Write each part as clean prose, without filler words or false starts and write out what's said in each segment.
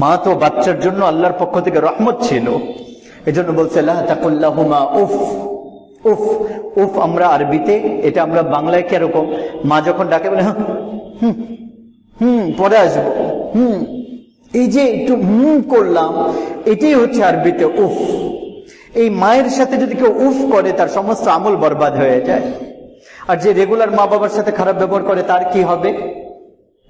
মা তো বাচ্চার জন্য আল্লাহর পক্ষ থেকে রহমত ছিল, এজন্য বলছে লা তাকুল লাহুমা উফ। উফ উফ আমরা আরবিতে, এটা আমরা বাংলায় কিরকম, মা যখন ডাকে বলে পরে আসবো, এই যে একটু করলাম, এটাই হচ্ছে আরবিতে উফ। এই মায়ের সাথে যদি কেউ উফ করে তার সমস্ত আমল বরবাদ হয়ে যায়। আর যে রেগুলার মা বাবার সাথে খারাপ ব্যবহার করে তার কি হবে?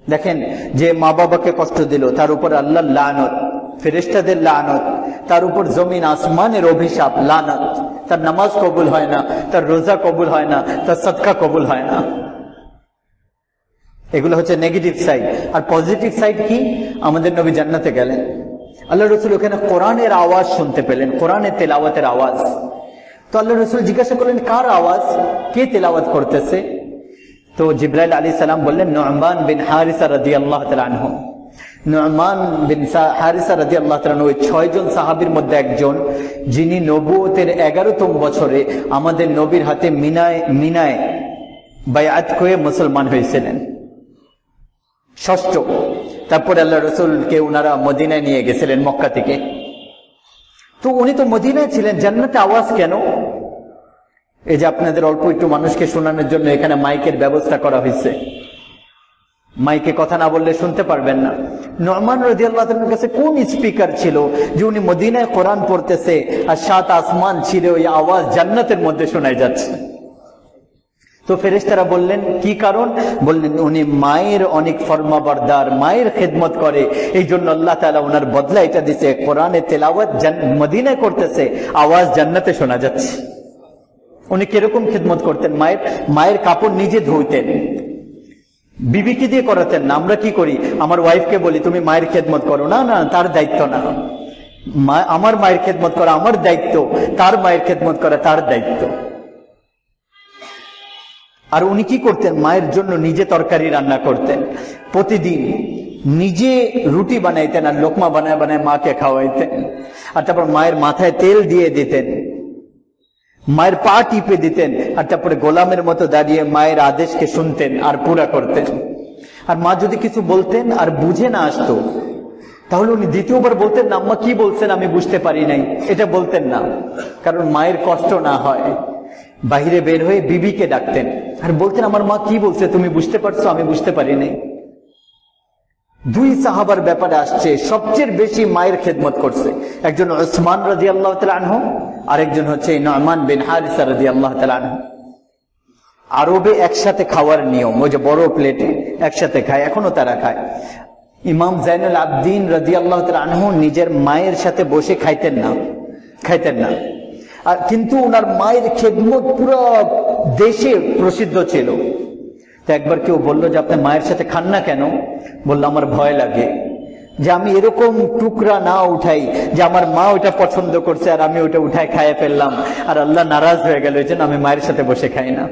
দেখেন, যে মা বাবাকে কষ্ট দিল তার উপর আল্লাহর লানত, ফেরেশতাদের লানত, তার উপর জমিন আসমানের অভিশাপ, লানত। তার নামাজ কবুল হয় না, তার রোজা কবুল হয় না, তার সদকা কবুল হয় না। এগুলো হচ্ছে নেগেটিভ সাইড। আর পজিটিভ সাইড কি? আমাদের নবী জান্নাতে গেলেন, আল্লাহ রসুল ওখানে কোরআনের আওয়াজ শুনতে পেলেন, কোরআনের তেলাওয়াতের আওয়াজ। তো আল্লাহ রসুল জিজ্ঞাসা করলেন কার আওয়াজ, কে তেলাওয়াত করতেছে? তো জিবরাইল আলাইহিস সালাম বললেন নু'মান বিন হারিসা রাদিয়াল্লাহু তাআলা আনহু। নু'মান বিন হারিসা রাদিয়াল্লাহু তাআলা ওই 6 জন সাহাবীর মধ্যে একজন, যিনি নবুয়তের 11তম বছরে আমাদের নবীর হাতে মিনায় বায়াত করে মুসলমান হয়েছিলেন, ষষ্ঠ। তারপরে আল্লাহ রসুলকে উনারা মদিনায় নিয়ে গেছিলেন মক্কা থেকে। তো উনি তো মদিনায় ছিলেন, জান্নাতে আওয়াজ কেন? এই যে আপনাদের অল্প একটু মানুষকে শোনানোর জন্য এখানে মাইকের ব্যবস্থা করা হয়েছে, মাইকে কথা না বললে শুনতে পারবেন না। নু'মান রাদিয়াল্লাহু তাআলার কাছে কোন স্পিকার ছিল যে উনি মদিনায় কোরআন পড়তেছে আর 7 আসমান ছিঁড়ে ওই আওয়াজ জান্নাতের মধ্যে শোনা যাচ্ছে? তো ফেরেশতারা বললেন কি কারণ? বললেন উনি মায়ের অনেক ফরমাবরদার, মায়ের খেদমত করে, এই জন্য আল্লাহ তাআলা ওনার বদলা এটা দিছে, কোরআনে তেলাওয়াত মদিনায় করতেছে, আওয়াজ জান্নাতে শোনা যাচ্ছে। উনি কিরকম খেদমত করতেন? মায়ের কাপড় নিজে ধুইতেন, বিবিকে দিয়ে করাতেন না। আমরা কি করি? আমার ওয়াইফকে বলি তুমি মায়ের খেদমত করো, না না তার দায়িত্ব না, আমার মায়ের খেদমত করা আমার দায়িত্ব, তার মায়ের খেদমত করা তার দায়িত্ব। আর উনি কি করতেন? মায়ের জন্য নিজে তরকারি রান্না করতেন, প্রতিদিন নিজে রুটি বানাইতেন আর লোকমা বানায় বানায় মাকে খাওয়াইতেন। আর তারপর মায়ের মাথায় তেল দিয়ে দিতেন, মায়ের পা টিপে দিতেন, আর তারপরে গোলামের মতো দাঁড়িয়ে মায়ের আদেশকে শুনতেন আর পুরা করতেন। আর মা যদি কিছু বলতেন আর বুঝে না আসতো, তাহলে উনি দ্বিতীয়বার বলতেন না আম্মা কি বলছেন আমি বুঝতে পারি নাই, এটা বলতেন না, কারণ মায়ের কষ্ট না হয়। বাহিরে বের হয়ে বিবিকে ডাকতেন আর বলতেন আমার মা কি বলছে তুমি বুঝতে পারছো, আমি বুঝতে পারি নাই। 2 সাহাবার ব্যাপারে আসছে সবচেয়ে বেশি মায়ের খেদমত করছে, একজন উসমান রাদিয়াল্লাহু তাআলা আনহু, আরেকজন হচ্ছে নু'মান বিন হারিসা রাদিয়াল্লাহু তাআলা আনহু। আরবে একসাথে খাওয়ার নিয়ম, ওই যে বড় প্লেটে একসাথে খায়, এখনো তারা খায়। ইমাম জাইনুল আবদিন রাদিয়াল্লাহু তাআলা আনহু নিজের মায়ের সাথে বসে খাইতেন না। আর কিন্তু ওনার মায়ের খেদমত পুরো দেশে প্রসিদ্ধ ছিল। তো একবার কেউ বললো যে আপনি মায়ের সাথে খান না কেন? বললো আমার ভয় লাগে যে আমি এরকম টুকরা না উঠাই যে আমার মা ওইটা পছন্দ করছে আর আমি ওইটা উঠাই খাইয়ে ফেললাম আর আল্লাহ নারাজ হয়ে গেল, এই জন্য আমি মায়ের সাথে বসে খাই না।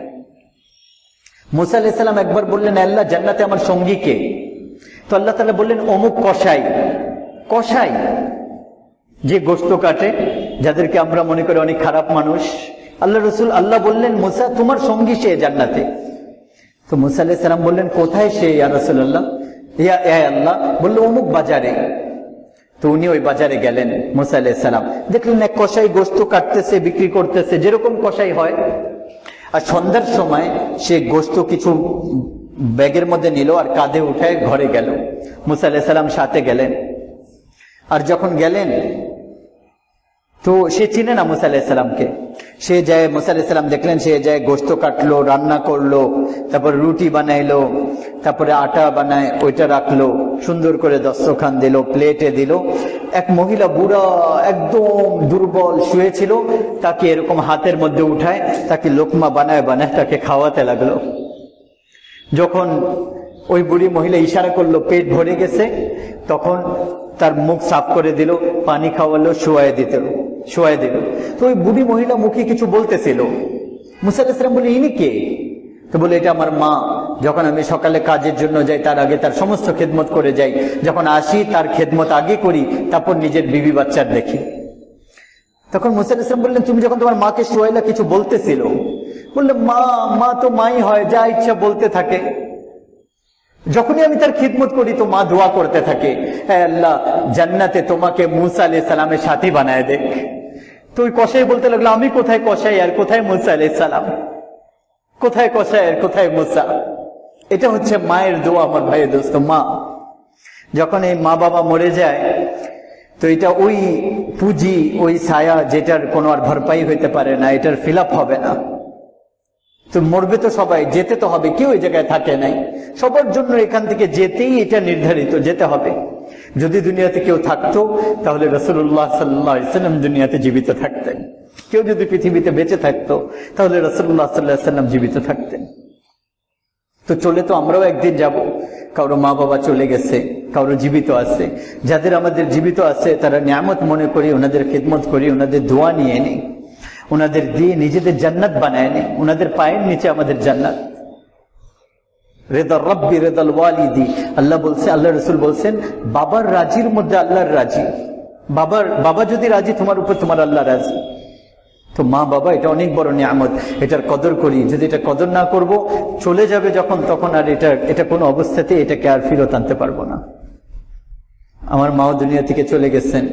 মুসা আলাইহিস সালাম একবার বললেন আল্লাহ জান্নাতে আমার সঙ্গী কে? তো আল্লাহ তাআলা বললেন অমুক কসাই যে গোশত কাটে, যাদেরকে আমরা মনে করি অনেক খারাপ মানুষ। আল্লাহ বললেন মুসা তোমার সঙ্গী সে জান্নাতে। তো মুসা আলাইহিস সালাম বললেন কোথায় সে ইয়া রাসূলুল্লাহ, ইয়া আল্লাহ? বলল অমুক বাজারে। তো উনি ওই বাজারে গেলেন, মুসা আলাইহিস সালাম দেখলেন এক কসাই গোশত কাটতেছে, বিক্রি করতেছে, যেরকম কসাই হয়। আর সন্ধ্যার সময় সে গোশত কিছু ব্যাগের মধ্যে নিল আর কাঁধে উঠায় ঘরে গেল। মুসা আলাইহিস সালাম সাথে গেলেন। আর যখন গেলেন তো সে চিনে না মুসা আলাইহিস সালামকে। সে যায়, মুসা আলাইহিস সালাম দেখলেন সে যায় গোশত কাটলো, রান্না করলো, তারপর রুটি বানাইলো, তারপরে আটা বানায় ওইটা রাখলো, সুন্দর করে দস্তরখান দিল, প্লেটে দিল। এক মহিলা বুড়া একদম দুর্বল শুয়েছিল, তাকে এরকম হাতের মধ্যে উঠায় তাকে লোকমা বানায় তাকে খাওয়াতে লাগলো। যখন ওই বুড়ি মহিলা ইশারা করলো পেট ভরে গেছে, তখন তার মুখ সাফ করে দিল, পানি খাওয়ালো, শোয়ায় দিল। তো ওই বুড়ি মহিলা মুখে কিছু বলতেছিল। মুসা আলাইহিস সালাম বলে ইনি কে? তো বলে এটা আমার মা, যখন আমি সকালে কাজের জন্য যাই তার আগে তার সমস্ত খেদমত করে যাই, যখন আসি তার খেদমত আগে করি, তারপর নিজের বিবি বাচ্চার দেখি। তখন মুসা আলাইহিস সালাম বললেন তুমি যখন তোমার মাকে শোয়াইলা কিছু বলতেছিল? বললে মা তো মাই হয়, যা ইচ্ছা বলতে থাকে। যখনই আমি তার খিদমত করি তো মা দোয়া করতে থাকে, হ্যাঁ আল্লাহ জান্নাতে তোমাকে মুসা আলাইহিস সালামের সাথী বানায় দেখ। তো ওই কসাই বলতে লাগলো, আমি কোথায় কসাই আর কোথায় মুসা আলাইহিস সালাম, কোথায় কসাই আর কোথায় মুসা। এটা হচ্ছে মায়ের দোয়া আমার ভাইয়ের দোস্ত। মা যখন এই মা বাবা মরে যায় তো এটা ওই পুঁজি, ওই ছায়া যেটার কোনো আর ভরপাই হইতে পারে না, এটার ফিল আপ হবে না। তো মরবে তো সবাই, যেতে তো হবে, কেউ এই জায়গায় থাকে নাই, সবার জন্য এখান থেকে যেতেই এটা নির্ধারিত, যেতে হবে। যদি দুনিয়াতে কেউ থাকতো তাহলে রাসূলুল্লাহ সাল্লাল্লাহু আলাইহি ওয়াসাল্লাম দুনিয়াতে জীবিত থাকতেন। কেউ যদি পৃথিবীতে বেঁচে থাকতো তাহলে রাসূলুল্লাহ সাল্লাল্লাহু আলাইহি ওয়াসাল্লাম জীবিত থাকতেন। তো চলে তো আমরাও একদিন যাব। কারো মা বাবা চলে গেছে, কারো জীবিত আছে। যাদের আমাদের জীবিত আছে তারা নিয়ামত মনে করি, ওনাদের খিদমত করি, ওনাদের দোয়া নিয়ে নিই, ওনাদের দিয়ে নিজেদের জান্নাত বানায় নিই। ওনাদের পায়ের নিচে আমাদের জান্নাত। রেদা রব্বি রেদাল ওয়ালিদি, আল্লাহ বলছে, আল্লাহ রসুল বলছেন, বাবার রাজির মধ্যে আল্লাহর রাজি। বাবা যদি রাজি তোমার উপর, তোমার আল্লাহ রাজি। তো মা বাবা এটা অনেক বড় নিয়ামত, এটার কদর করি। যদি এটা কদর না করব, চলে যাবে যখন, তখন আর এটা কোনো অবস্থাতে এটাকে আর ফিরত আনতে পারবো না। আমার মাও দুনিয়া থেকে চলে গেছেন,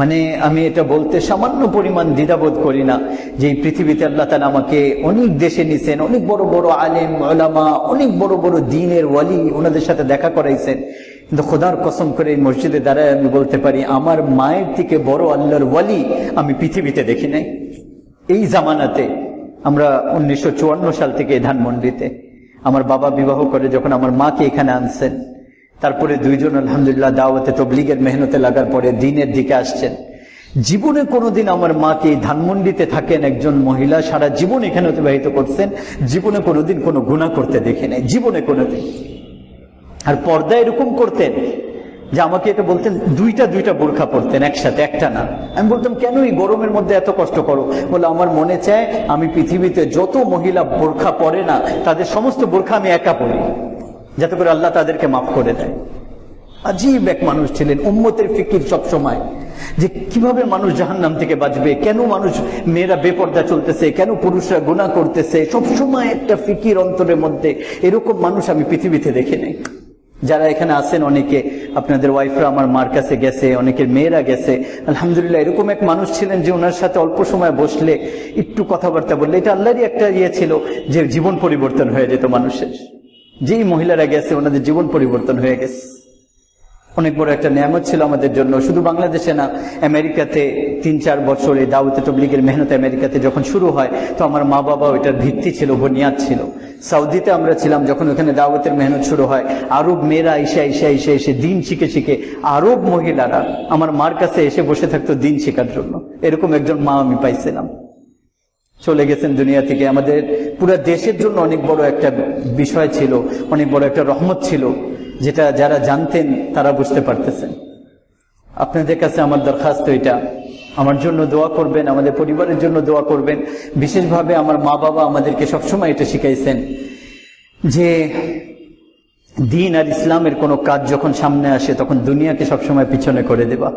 মানে আমি এটা বলতে সামান্য পরিমাণ দ্বিধাবোধ করি না যে এই পৃথিবীতে আল্লাহ তাআলা আমাকে অনেক দেশে নিছেন, অনেক বড় বড় আলেম উলামা, অনেক বড় বড় দ্বীনের ওয়ালি ওনাদের সাথে দেখা করাইছেন। কিন্তু খোদার কসম করে এই মসজিদে দাঁড়ায় আমি বলতে পারি, আমার মায়ের থেকে বড় আল্লাহর ওয়ালি আমি পৃথিবীতে দেখি নাই। এই জামানাতে আমরা 1954 সাল থেকে ধানমন্ডিতে আমার বাবা বিবাহ করে যখন আমার মাকে এখানে আনছেন, তারপরে দুইজন আলহামদুলিল্লাহ দাওয়াতে তবলিগের মেহনতে লাগার পরে দ্বীনের দিকে আসছেন। জীবনে কোনোদিন আমার মাকে ধানমন্ডিতে থাকেন একজন মহিলা, সারা জীবন এখানে অতিবাহিত করছেন, জীবনে কোনোদিন কোনো গুনাহ করতে দেখি নাই, জীবনে কোনোদিন। আর পর্দা এরকম করতেন যে আমাকে এটা বলতেন, দুইটা বোরখা পরতেন একসাথে, একটা না। আমি বলতাম, কেন এই গরমের মধ্যে এত কষ্ট করো? বলে, আমার মনে চায় আমি পৃথিবীতে যত মহিলা বোরখা পরে না তাদের সমস্ত বোরখা আমি একা পরি, যাতে করে আল্লাহ তাদেরকে মাফ করে দেয়। আজীব এক মানুষ ছিলেন, উম্মতের ফিকির সবসময় যে কিভাবে মানুষ জাহান্নাম থেকে বাঁচবে, কেন মানুষ মেয়েরা বেপর্দা চলতেছে, কেন পুরুষরা গুনাহ করতেছে, সবসময় একটা ফিকির অন্তরের মধ্যে। এরকম মানুষ আমি পৃথিবীতে দেখি নাই। যারা এখানে আছেন অনেকে, আপনাদের ওয়াইফরা আমার মার কাছে গেছে, অনেকের মেয়েরা গেছে, আলহামদুলিল্লাহ এরকম এক মানুষ ছিলেন যে ওনার সাথে অল্প সময় বসলে, একটু কথাবার্তা বললে, এটা আল্লাহরই একটা ছিল যে জীবন পরিবর্তন হয়ে যেত মানুষের। যেই মহিলারা গেছে ওনাদের জীবন পরিবর্তন হয়ে গেছে। অনেক বড় একটা নিয়ামত ছিল আমাদের জন্য। শুধু বাংলাদেশে না, আমেরিকাতে 3-4 বছর এই দাওয়াতে তবলিগের মেহনত আমেরিকাতে যখন শুরু হয়, তো আমার মা বাবা ওইটার ভিত্তি ছিল, বুনিয়াদ ছিল। সৌদিতে আমরা ছিলাম যখন ওখানে দাওয়াতের মেহনত শুরু হয়, আরব মেয়েরা এসে দিন শিখে আরব মহিলারা আমার মার কাছে এসে বসে থাকতো দিন শেখার জন্য। এরকম একজন মা আমি পাইছিলাম। চলে গেছেন দুনিয়া থেকে। আমাদের পুরো দেশের জন্য অনেক বড় একটা বিষয় ছিল, অনেক বড় একটা রহমত ছিল, যেটা যারা জানতেন তারা বুঝতে পারতেছেন। আপনাদের কাছে আমার দরখাস্ত এটা, আমার জন্য দোয়া করবেন, আমাদের পরিবারের জন্য দোয়া করবেন। বিশেষভাবে আমার মা বাবা আমাদেরকে সবসময় এটা শিখাইছেন যে দ্বীন আর ইসলামের কোনো কাজ যখন সামনে আসে তখন দুনিয়াকে সবসময় পিছনে করে দেবা।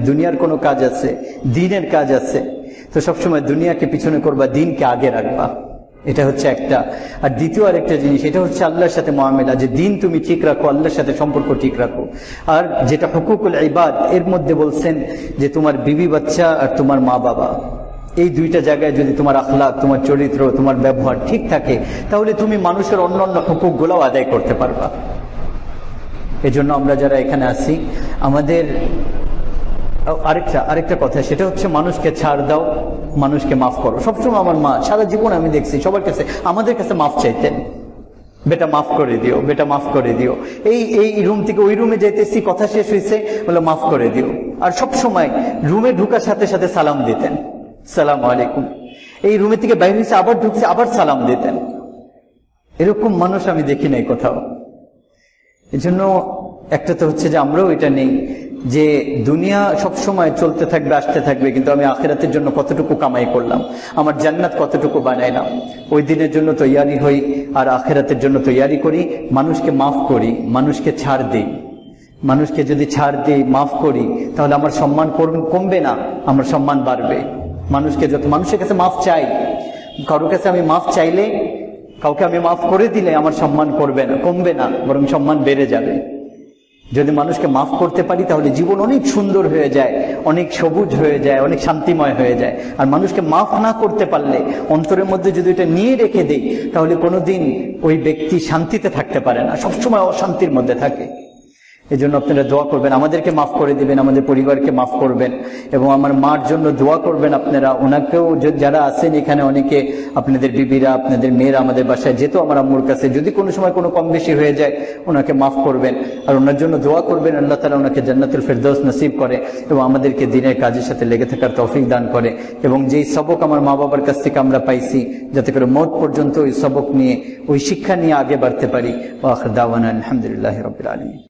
দুনিয়ার কোনো কাজ আছে, দ্বীনের কাজ আছে, তো সবসময় দুনিয়াকে পিছনে করবা, দ্বীনকে আগে রাখবা। এটা হচ্ছে একটা। আর দ্বিতীয় আরেকটা জিনিস, এটা হচ্ছে আল্লাহর সাথে মুআমেলা, যে দ্বীন তুমি ঠিক রাখো, আল্লাহর সাথে সম্পর্ক ঠিক রাখো। আর যেটা হুকুকুল ইবাদ, এর মধ্যে বলছেন যে তোমার বিবি বাচ্চা আর তোমার মা বাবা, এই দুইটা জায়গায় যদি তোমার আখলাক, তোমার চরিত্র, তোমার ব্যবহার ঠিক থাকে, তাহলে তুমি মানুষের অন্যান্য হুকুকগুলোও আদায় করতে পারবা। এজন্য আমরা যারা এখানে আছি, আমাদের আরেকটা কথা, সেটা হচ্ছে মানুষকে ছাড় দাও, মানুষকে মাফ করো। সবসময় আমার মা সারা জীবন আমি দেখছি সবার কাছে, আমাদের কাছে মাফ চাইতেন, বেটা মাফ করে দিও, বেটা মাফ করে দিও। এই রুম থেকে ওই রুমে যাইতেছি, কথা শেষ হয়েছে, বলে মাফ করে দিও। আর সব সময় রুমে ঢুকার সাথে সাথে সালাম দিতেন, সালাম আলাইকুম। এই রুমে থেকে বাইরে হয়েছে, আবার ঢুকছে, আবার সালাম দিতেন। এরকম মানুষ আমি দেখি নাই কোথাও। এজন্য একটা তো হচ্ছে যে আমরাও এটা নেই যে দুনিয়া সবসময় চলতে থাকবে, আসতে থাকবে, কিন্তু আমি আখিরাতের জন্য কতটুকু কামাই করলাম, আমার জান্নাত কতটুকু বানাইলাম, ওই দিনের জন্য তৈয়ারি হই আর আখিরাতের জন্য তৈয়ারি করি। মানুষকে মাফ করি, মানুষকে ছাড় দিই। মানুষকে যদি ছাড় দিই, মাফ করি, তাহলে আমার সম্মান কমবে না, আমার সম্মান বাড়বে। মানুষের কাছে মাফ চাই, কারোর কাছে আমি মাফ চাইলে কাউকে আমি মাফ করে দিলে আমার সম্মান করবে না, কমবে না, বরং সম্মান বেড়ে যাবে। যদি মানুষকে মাফ করতে পারি তাহলে জীবন অনেক সুন্দর হয়ে যায়, অনেক সবুজ হয়ে যায়, অনেক শান্তিময় হয়ে যায়। আর মানুষকে মাফ না করতে পারলে, অন্তরের মধ্যে যদি এটা নিয়ে রেখে দেই, তাহলে কোনোদিন ওই ব্যক্তি শান্তিতে থাকতে পারে না, সবসময় অশান্তির মধ্যে থাকে। এই জন্য আপনারা দোয়া করবেন, আমাদেরকে মাফ করে দিবেন, আমাদের পরিবারকে মাফ করবেন, এবং আমার মার জন্য দোয়া করবেন আপনারা। ওনাকেও যারা আছেন এখানে, অনেকে আপনাদের বিবিরা, আপনাদের মেয়েরা আমাদের বাসায় যেত আমার আম্মুর কাছে, যদি কোনো সময় কোনো কম বেশি হয়ে যায় ওনাকে মাফ করবেন, আর ওনার জন্য দোয়া করবেন আল্লাহ তাআলা ওনাকে জান্নাতুল ফেরদৌস নসিব করে এবং আমাদেরকে দ্বীনের কাজের সাথে লেগে থাকার তৌফিক দান করে। এবং যেই সবক আমার মা বাবার কাছ থেকে আমরা পাইছি, যাতে করে মওত পর্যন্ত ওই সবক নিয়ে, ওই শিক্ষা নিয়ে আগে বাড়তে পারি। ওয়া আখির দাওয়ানা আলহামদুলিল্লাহি রাব্বিল আলামিন।